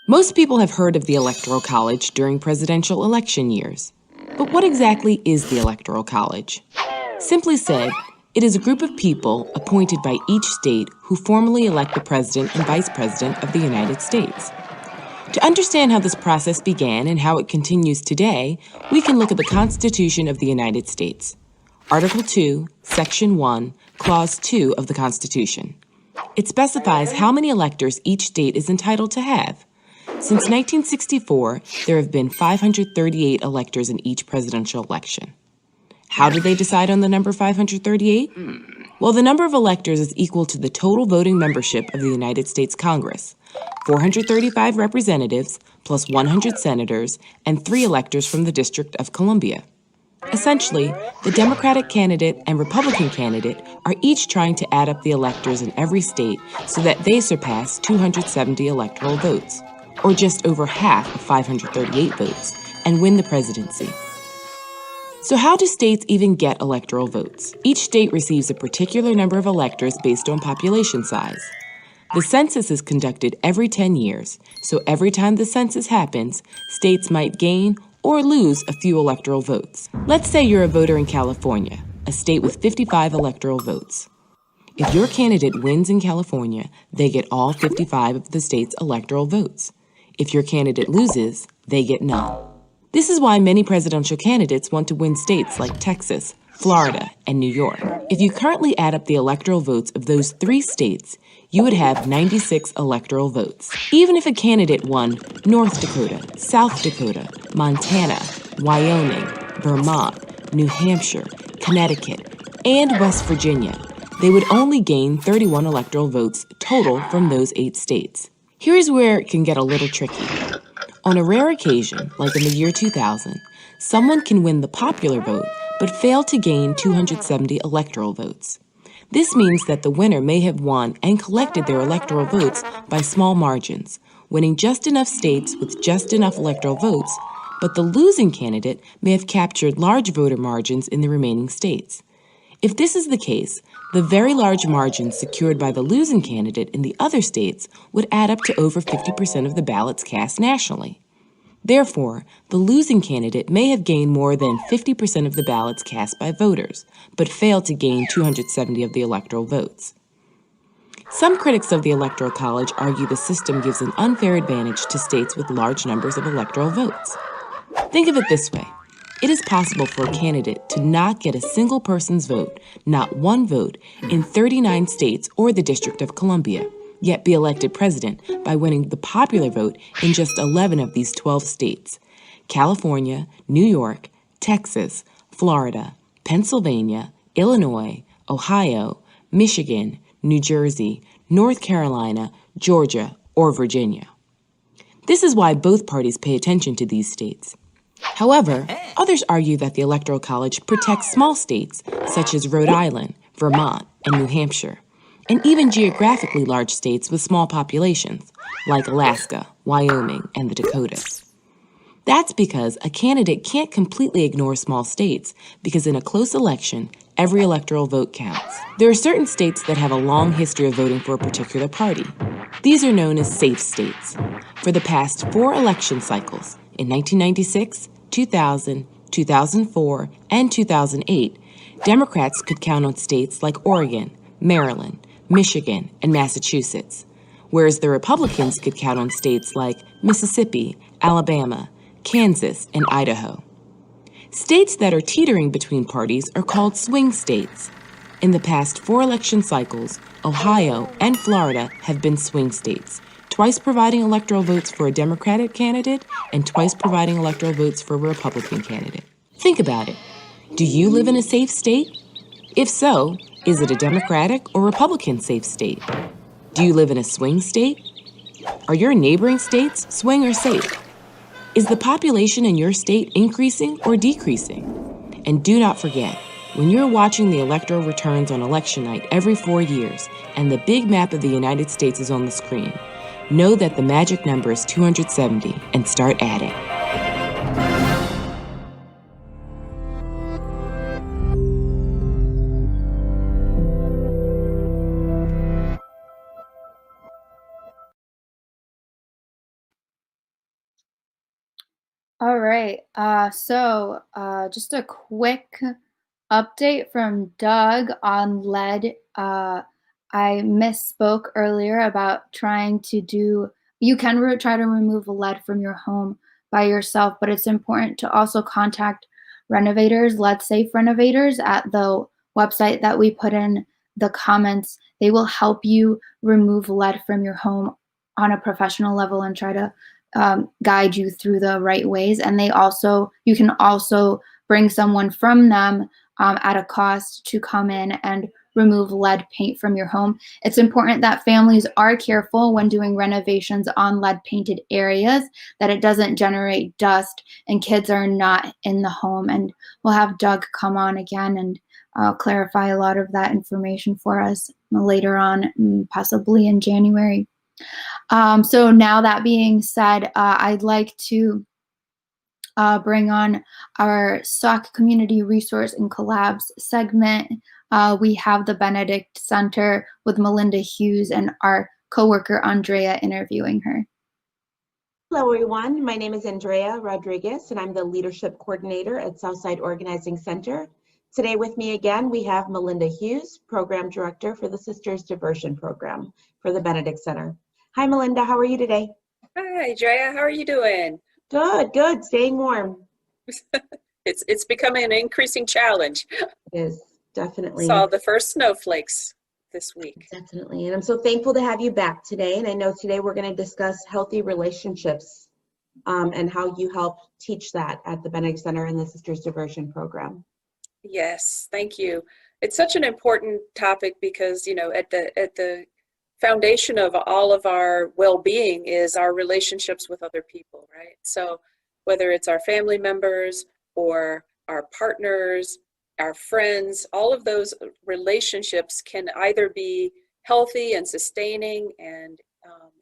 S8: Most people have heard of the Electoral College during presidential election years. But what exactly is the Electoral College? Simply said, it is a group of people appointed by each state who formally elect the President and Vice President of the United States. To understand how this process began and how it continues today, we can look at the Constitution of the United States. Article 2, Section 1, Clause 2 of the Constitution. It specifies how many electors each state is entitled to have. Since 1964, there have been 538 electors in each presidential election. How do they decide on the number 538? Well, the number of electors is equal to the total voting membership of the United States Congress, 435 representatives plus 100 senators and 3 electors from the District of Columbia. Essentially, the Democratic candidate and Republican candidate are each trying to add up the electors in every state so that they surpass 270 electoral votes, or just over half of 538 votes, and win the presidency. So how do states even get electoral votes? Each state receives a particular number of electors based on population size. The census is conducted every 10 years, so every time the census happens, states might gain or lose a few electoral votes. Let's say you're a voter in California, a state with 55 electoral votes. If your candidate wins in California, they get all 55 of the state's electoral votes. If your candidate loses, they get none. This is why many presidential candidates want to win states like Texas, Florida, and New York. If you currently add up the electoral votes of those 3 states, you would have 96 electoral votes. Even if a candidate won North Dakota, South Dakota, Montana, Wyoming, Vermont, New Hampshire, Connecticut, and West Virginia, they would only gain 31 electoral votes total from those 8 states. Here's where it can get a little tricky. On a rare occasion, like in the year 2000, someone can win the popular vote but fail to gain 270 electoral votes. This means that the winner may have won and collected their electoral votes by small margins, winning just enough states with just enough electoral votes, but the losing candidate may have captured large voter margins in the remaining states. If this is the case, the very large margins secured by the losing candidate in the other states would add up to over 50% of the ballots cast nationally. Therefore, the losing candidate may have gained more than 50% of the ballots cast by voters, but failed to gain 270 of the electoral votes. Some critics of the Electoral College argue the system gives an unfair advantage to states with large numbers of electoral votes. Think of it this way. It is possible for a candidate to not get a single person's vote, not one vote, in 39 states or the District of Columbia, yet be elected president by winning the popular vote in just 11 of these 12 states: California, New York, Texas, Florida, Pennsylvania, Illinois, Ohio, Michigan, New Jersey, North Carolina, Georgia, or Virginia. This is why both parties pay attention to these states. However, others argue that the Electoral College protects small states such as Rhode Island, Vermont, and New Hampshire, and even geographically large states with small populations, like Alaska, Wyoming, and the Dakotas. That's because a candidate can't completely ignore small states, because in a close election, every electoral vote counts. There are certain states that have a long history of voting for a particular party. These are known as safe states. For the past 4 election cycles, in 1996, 2000, 2004, and 2008, Democrats could count on states like Oregon, Maryland, Michigan, and Massachusetts, whereas the Republicans could count on states like Mississippi, Alabama, Kansas, and Idaho. States that are teetering between parties are called swing states. In the past 4 election cycles, Ohio and Florida have been swing states, twice providing electoral votes for a Democratic candidate and twice providing electoral votes for a Republican candidate. Think about it. Do you live in a safe state? If so, is it a Democratic or Republican safe state? Do you live in a swing state? Are your neighboring states swing or safe? Is the population in your state increasing or decreasing? And do not forget, when you're watching the electoral returns on election night every 4 years and the big map of the United States is on the screen, know that the magic number is 270 and start adding.
S2: All right. So just a quick update from Doug on lead. I misspoke earlier about trying to do, you can try to remove lead from your home by yourself, but it's important to also contact renovators, lead safe renovators, at the website that we put in the comments. They will help you remove lead from your home on a professional level and try to guide you through the right ways. And you can also bring someone from them at a cost to come in and remove lead paint from your home. It's important that families are careful when doing renovations on lead painted areas, that it doesn't generate dust and kids are not in the home. And we'll have Doug come on again and clarify a lot of that information for us later on, possibly in January. So now that being said, I'd like to bring on our SOC Community Resource and Collabs segment. We have the Benedict Center with Melinda Hughes and our coworker Andrea interviewing her.
S9: Hello everyone, my name is Andrea Rodriguez and I'm the Leadership Coordinator at Southside Organizing Center. Today with me again, we have Melinda Hughes, Program Director for the Sisters Diversion Program for the Benedict Center. Hi Melinda, how are you today?
S10: Hi Andrea, how are you doing?
S9: Good, staying warm.
S10: It's becoming an increasing challenge.
S9: It is, definitely.
S10: Saw the first snowflakes this week.
S9: Definitely, and I'm so thankful to have you back today. And I know today we're going to discuss healthy relationships and how you help teach that at the Benedict Center and the Sisters Diversion Program.
S10: Yes, thank you. It's such an important topic because, you know, at the foundation of all of our well-being is our relationships with other people, right? So whether it's our family members or our partners, our friends, all of those relationships can either be healthy and sustaining and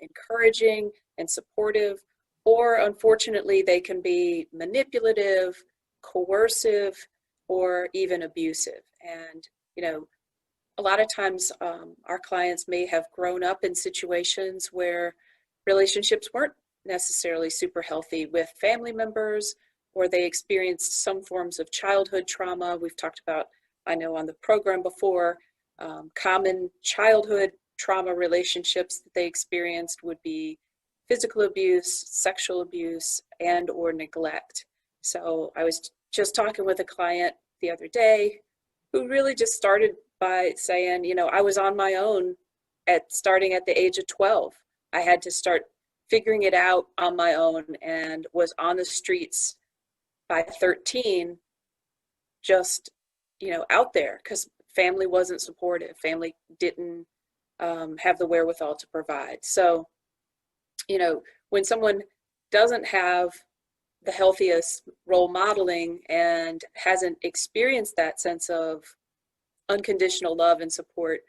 S10: encouraging and supportive, or unfortunately they can be manipulative, coercive, or even abusive. And, you know, a lot of times our clients may have grown up in situations where relationships weren't necessarily super healthy with family members, or they experienced some forms of childhood trauma. We've talked about, I know on the program before, common childhood trauma relationships that they experienced would be physical abuse, sexual abuse, and or neglect. So I was just talking with a client the other day who really just started by saying, you know, I was on my own starting at the age of 12. I had to start figuring it out on my own and was on the streets by 13, just, you know, out there because family wasn't supportive. Family didn't have the wherewithal to provide. So, you know, when someone doesn't have the healthiest role modeling and hasn't experienced that sense of unconditional love and support,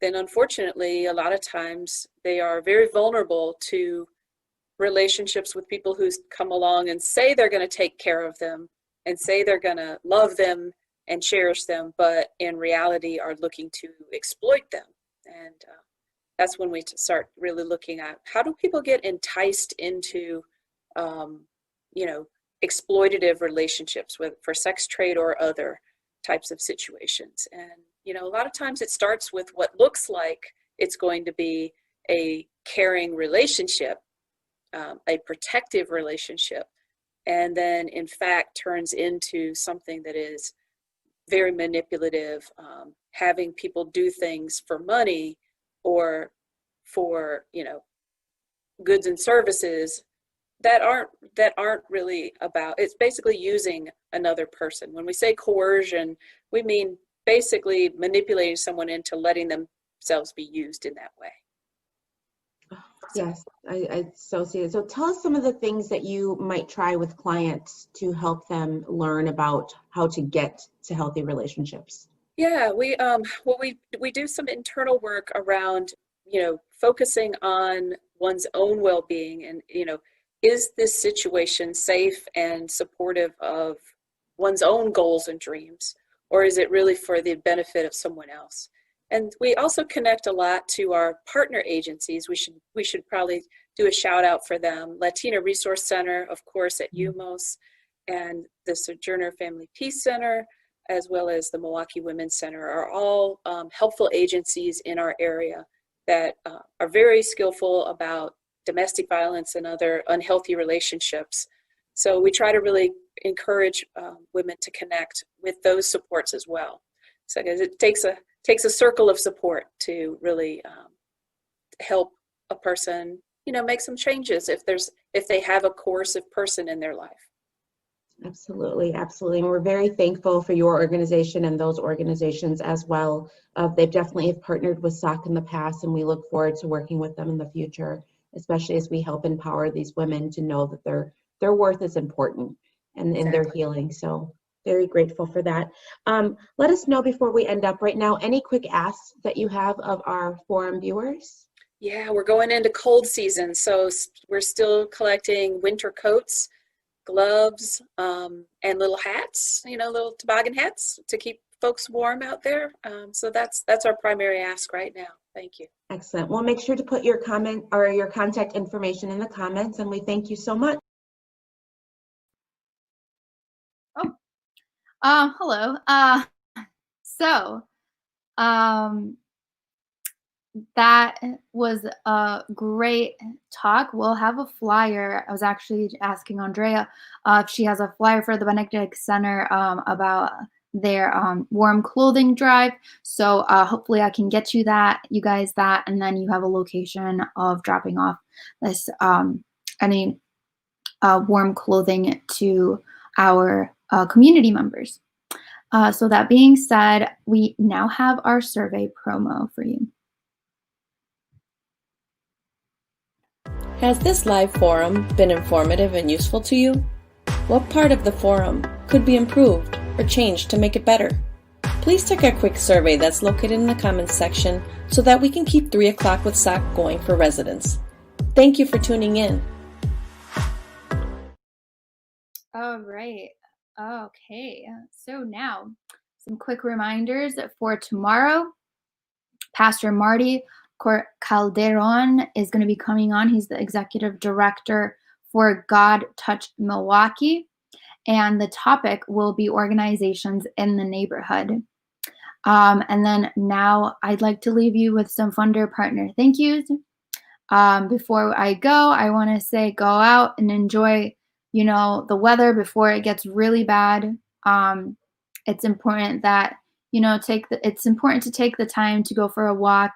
S10: then unfortunately, a lot of times they are very vulnerable to relationships with people who come along and say they're going to take care of them and say they're going to love them and cherish them, but in reality are looking to exploit them. And that's when we start really looking at how do people get enticed into, you know, exploitative relationships for sex trade or other types of situations. And, you know, a lot of times it starts with what looks like it's going to be a caring relationship, a protective relationship, and then in fact turns into something that is very manipulative, having people do things for money or for, you know, goods and services that aren't really about, it's basically using another person. When we say coercion, we mean basically manipulating someone into letting themselves be used in that way.
S9: Yes, I so see it. So tell us some of the things that you might try with clients to help them learn about how to get to healthy relationships.
S10: Yeah, we do some internal work around, you know, focusing on one's own well-being and, you know, is this situation safe and supportive of one's own goals and dreams, or is it really for the benefit of someone else? And we also connect a lot to our partner agencies. We should probably do a shout out for them. Latina Resource Center, of course, at UMOS, and the Sojourner Family Peace Center, as well as the Milwaukee Women's Center, are all helpful agencies in our area that are very skillful about domestic violence and other unhealthy relationships. So we try to really encourage women to connect with those supports as well. So it takes a circle of support to really help a person, you know, make some changes if they have a coercive person in their life.
S9: Absolutely, absolutely. And we're very thankful for your organization and those organizations as well. They definitely have partnered with SOC in the past, and we look forward to working with them in the future, especially as we help empower these women to know that their worth is important and in their healing. So very grateful for that. Let us know before we end up right now, any quick asks that you have of our forum viewers?
S10: Yeah, we're going into cold season, so we're still collecting winter coats, gloves, and little hats, you know, little toboggan hats to keep folks warm out there. So that's our primary ask right now. Thank you.
S9: Excellent. Well, make sure to put your comment or your contact information in the comments, and we thank you so much.
S2: Hello. That was a great talk. We'll have a flyer. I was actually asking Andrea if she has a flyer for the Benedict Center about their warm clothing drive. So hopefully I can get you guys that, and then you have a location of dropping off this any warm clothing to our community members. So that being said, we now have our survey promo for you.
S1: Has this live forum been informative and useful to you? What part of the forum could be improved or changed to make it better? Please take a quick survey that's located in the comments section so that we can keep 3 o'clock with SOC going for residents. Thank you for tuning in.
S2: All right. Okay. So now some quick reminders for tomorrow. Pastor Marty Calderon is going to be coming on. He's the executive director for God Touch Milwaukee, and the topic will be organizations in the neighborhood. And then now I'd like to leave you with some funder partner thank yous. Before I go, I want to say go out and enjoy the weather before it gets really bad. It's important that, it's important to take the time to go for a walk.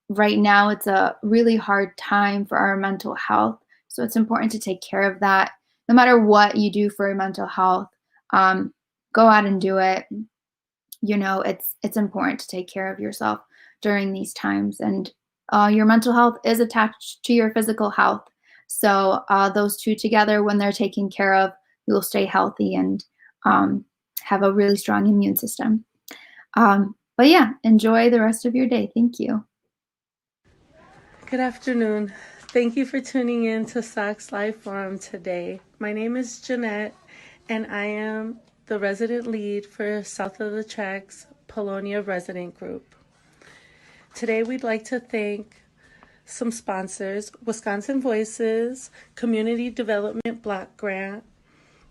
S2: Right now, it's a really hard time for our mental health. So it's important to take care of that. No matter what you do for your mental health, go out and do it. It's important to take care of yourself during these times. And your mental health is attached to your physical health. So those two together, when they're taken care of, you'll stay healthy and have a really strong immune system. But yeah, enjoy the rest of your day. Thank you.
S11: Good afternoon. Thank you for tuning in to SOC's Live Forum today. My name is Jeanette, and I am the resident lead for South of the Tracks Polonia Resident Group. Today, we'd like to thank some sponsors: Wisconsin Voices, Community Development Block Grant,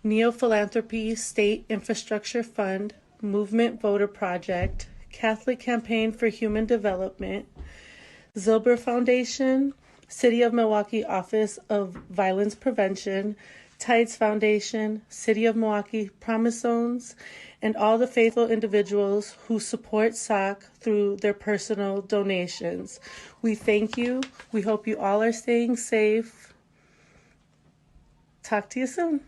S11: Neo Philanthropy State Infrastructure Fund, Movement Voter Project, Catholic Campaign for Human Development, Zilber Foundation, City of Milwaukee Office of Violence Prevention, Tides Foundation, City of Milwaukee Promise Zones, and all the faithful individuals who support SOC through their personal donations. We thank you. We hope you all are staying safe. Talk to you soon.